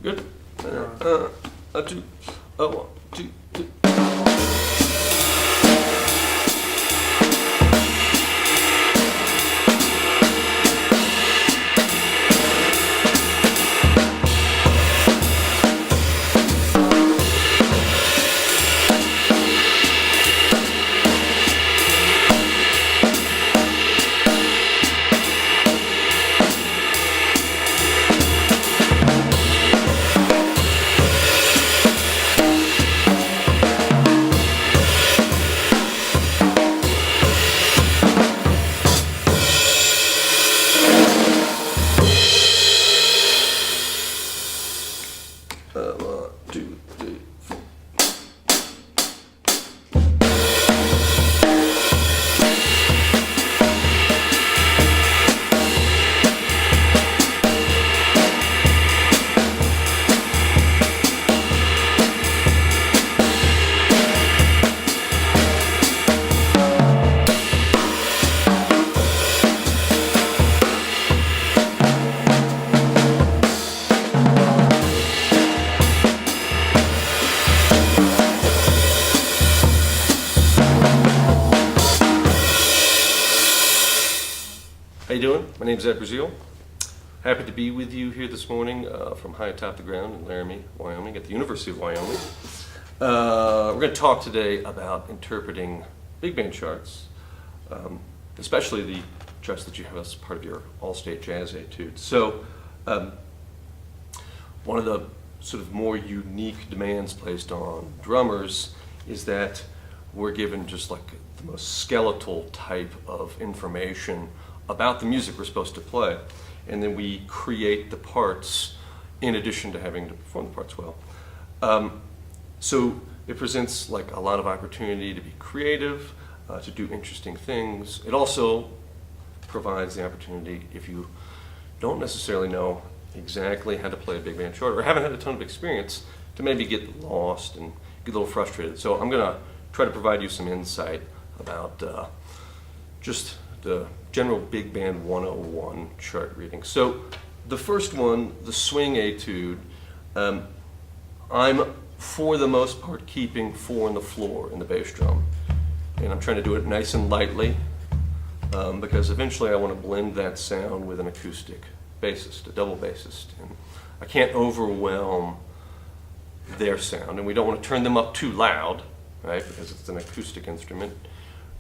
Good? Two, one, two, two. One, two, three, four. How you doing? My name's Breazeale. Happy to be with you here this morning from high atop the ground in Laramie, Wyoming, at the University of Wyoming. We're going to talk today about interpreting big band charts, especially the charts that you have as part of your All State Jazz etudes. So, one of the sort of more unique demands placed on drummers is that we're given just like the most skeletal type of information about the music we're supposed to play, and then we create the parts in addition to having to perform the parts well. So it presents like a lot of opportunity to be creative, to do interesting things. It also provides the opportunity, if you don't necessarily know exactly how to play a big band chart or haven't had a ton of experience, to maybe get lost and get a little frustrated. So I'm going to try to provide you some insight about just the general Big Band 101 chart reading. So the first one, the swing etude, I'm for the most part keeping 4 on the floor in the bass drum. And I'm trying to do it nice and lightly because eventually I want to blend that sound with an acoustic bassist, a double bassist. And I can't overwhelm their sound, and we don't want to turn them up too loud, right, because it's an acoustic instrument.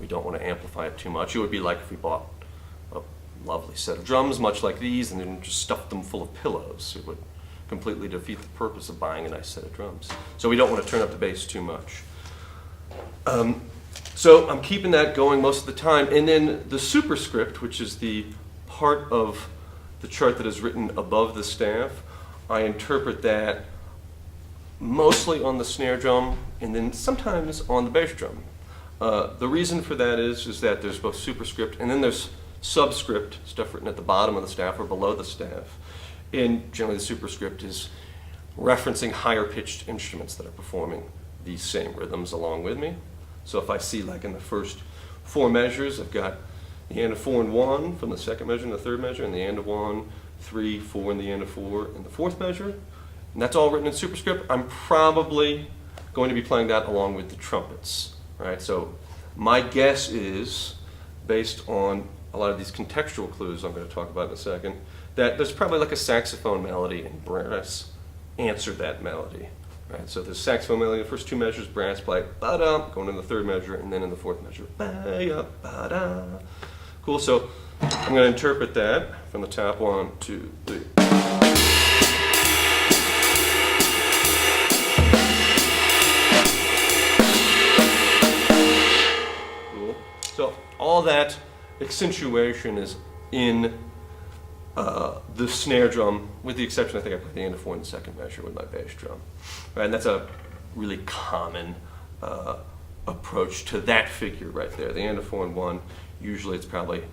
We don't want to amplify it too much. It would be like if we bought a lovely set of drums, much like these, and then just stuffed them full of pillows. It would completely defeat the purpose of buying a nice set of drums. So we don't want to turn up the bass too much. So I'm keeping that going most of the time. And then the superscript, which is the part of the chart that is written above the staff, I interpret that mostly on the snare drum and then sometimes on the bass drum. The reason for that is that there's both superscript and then there's subscript, stuff written at the bottom of the staff or below the staff. And generally the superscript is referencing higher pitched instruments that are performing these same rhythms along with me. So if I see like in the first 4 measures, I've got the end of 4 and 1 from the second measure and the third measure, and the end of 1, 3, 4, and the end of 4 in the fourth measure. And that's all written in superscript. I'm probably going to be playing that along with the trumpets. Right, so my guess is, based on a lot of these contextual clues I'm going to talk about in a second, that there's probably like a saxophone melody and brass answer that melody. Right, so there's saxophone melody in the first 2 measures, brass play ba-da, going in the third measure, and then in the fourth measure ba-ya, ba-da. Cool, so I'm going to interpret that from the top 1, 2, 3. So all that accentuation is in the snare drum, with the exception I think I play the end of 4 in the second measure with my bass drum. Right, and that's a really common approach to that figure right there. The end of 4 and 1, usually it's probably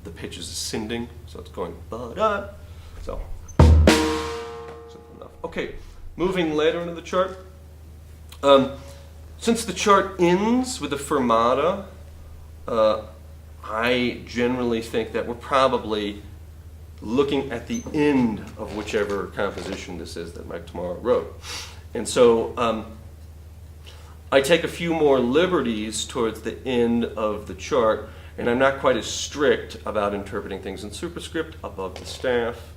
the pitch is ascending, so it's going ba-da. So simple enough. Okay, moving later into the chart. Since the chart ends with a fermata, I generally think that we're probably looking at the end of whichever composition this is that Mike Tomorrow wrote. And so I take a few more liberties towards the end of the chart, and I'm not quite as strict about interpreting things in superscript above the staff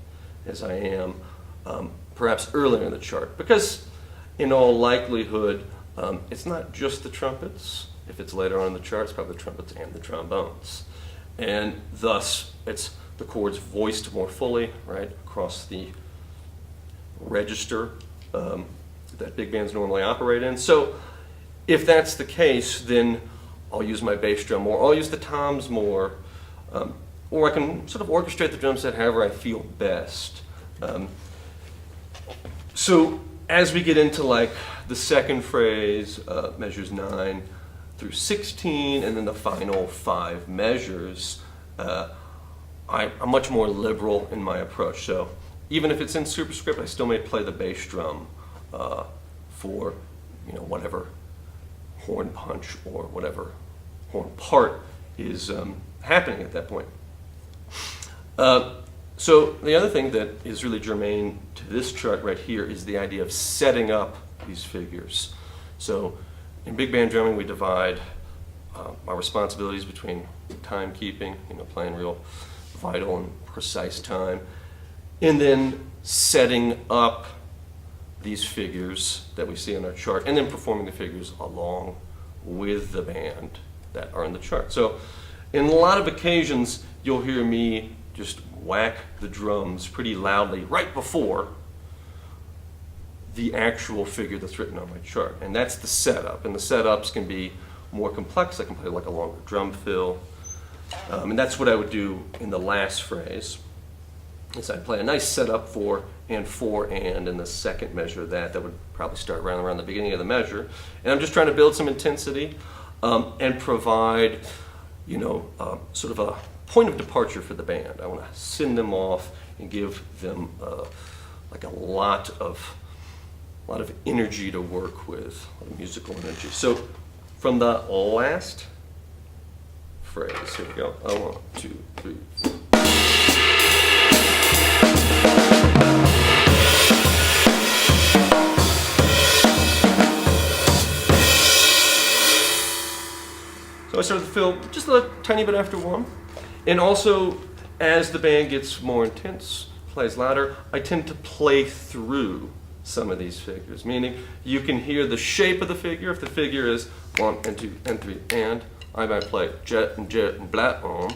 as I am perhaps earlier in the chart, because in all likelihood it's not just the trumpets. If it's later on in the chart, it's probably the trumpets and the trombones, and thus it's the chords voiced more fully, right, across the register that big bands normally operate in. So if that's the case, then I'll use my bass drum more, I'll use the toms more, or I can sort of orchestrate the drum set however I feel best. So as we get into like the second phrase, measures 9 through 16, and then the final 5 measures, I'm much more liberal in my approach. So even if it's in superscript, I still may play the bass drum for whatever horn punch or whatever horn part is happening at that point. So the other thing that is really germane to this chart right here is the idea of setting up these figures. So in big band drumming, we divide our responsibilities between timekeeping, playing real vital and precise time, and then setting up these figures that we see on our chart, and then performing the figures along with the band that are in the chart. So in a lot of occasions, you'll hear me just whack the drums pretty loudly right before the actual figure that's written on my chart. And that's the setup. And the setups can be more complex. I can play like a longer drum fill. And that's what I would do in the last phrase. Is I'd play a nice setup for and in the second measure of that would probably start around the beginning of the measure. And I'm just trying to build some intensity and provide, sort of a point of departure for the band. I want to send them off and give them like a lot of energy to work with, a lot of musical energy. So from the last phrase, here we go. 1, 2, 3, 4. So I start to fill just a tiny bit after 1. And also, as the band gets more intense, plays louder, I tend to play through some of these figures, meaning you can hear the shape of the figure. If the figure is 1 and 2 and 3 and, I might play jet and blat on.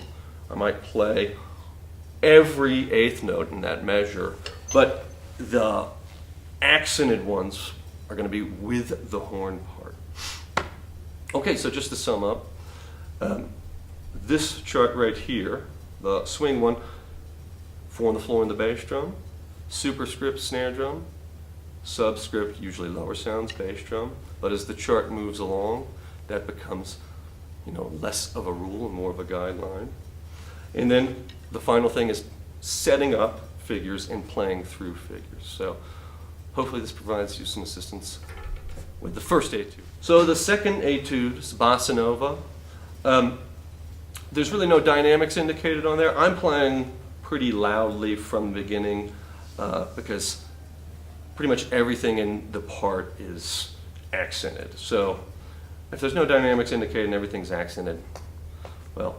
I might play every 8th note in that measure, but the accented ones are going to be with the horn part. Okay, so just to sum up, this chart right here, the swing one, 4 on the floor in the bass drum, superscript snare drum, subscript usually lower sounds bass drum, but as the chart moves along, that becomes less of a rule and more of a guideline. And then the final thing is setting up figures and playing through figures. So hopefully this provides you some assistance with the first etude. So the second etude is bossa nova. There's really no dynamics indicated on there. I'm playing pretty loudly from the beginning because pretty much everything in the part is accented. So if there's no dynamics indicated and everything's accented, well,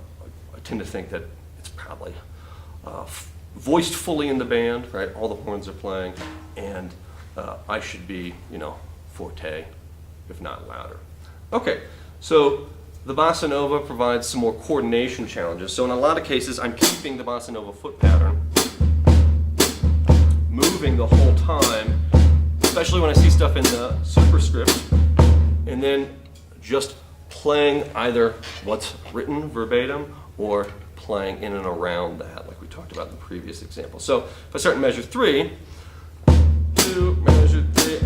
I tend to think that it's probably voiced fully in the band, right? All the horns are playing, and I should be, forte, if not louder. Okay, so the bossa nova provides some more coordination challenges. So in a lot of cases, I'm keeping the bossa nova foot pattern, moving the whole time, especially when I see stuff in the superscript, and then just playing either what's written verbatim or playing in and around that, like we talked about in the previous example. So if I start in measure 3, 2, measure 3,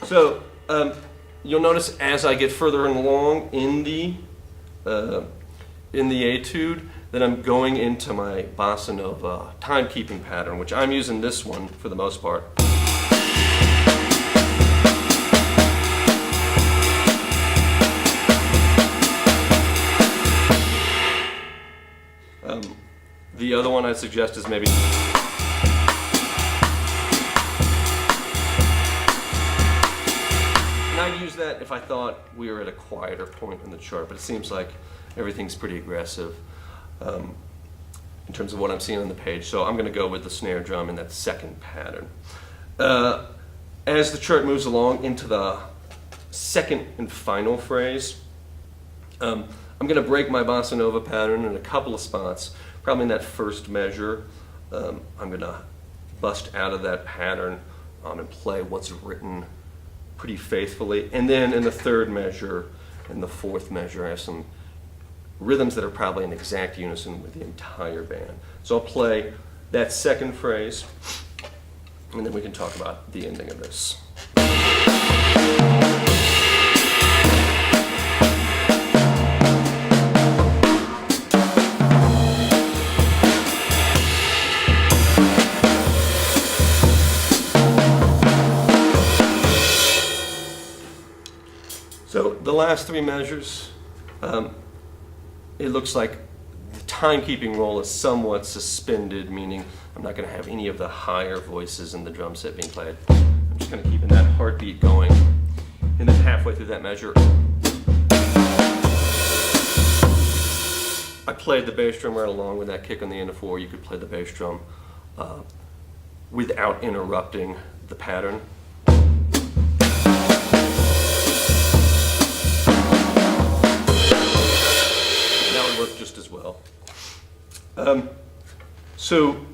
So you'll notice as I get further along in the etude then I'm going into my bossa nova timekeeping pattern, which I'm using this one for the most part. The other one I suggest is maybe... And I'd use that if I thought we were at a quieter point in the chart, but it seems like everything's pretty aggressive in terms of what I'm seeing on the page. So I'm going to go with the snare drum in that second pattern. As the chart moves along into the second and final phrase, I'm going to break my bossa nova pattern in a couple of spots. Probably in that first measure, I'm going to bust out of that pattern and play what's written pretty faithfully. And then in the third measure and the fourth measure, I have some rhythms that are probably in exact unison with the entire band. So I'll play that second phrase, and then we can talk about the ending of this. So the last three measures, it looks like the timekeeping roll is somewhat suspended, meaning I'm not going to have any of the higher voices in the drum set being played. I'm just kind of keeping that heartbeat going. And then halfway through that measure, I played the bass drum right along with that kick on the end of 4. You could play the bass drum without interrupting the pattern. Work just as well. So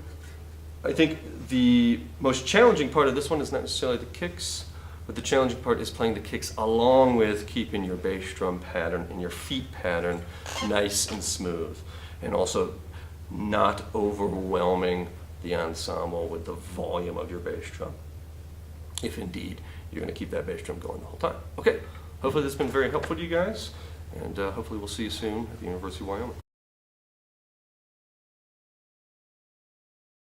I think the most challenging part of this one is not necessarily the kicks, but the challenging part is playing the kicks along with keeping your bass drum pattern and your feet pattern nice and smooth, and also not overwhelming the ensemble with the volume of your bass drum, if indeed you're going to keep that bass drum going the whole time. Okay, hopefully this has been very helpful to you guys. And hopefully we'll see you soon at the University of Wyoming.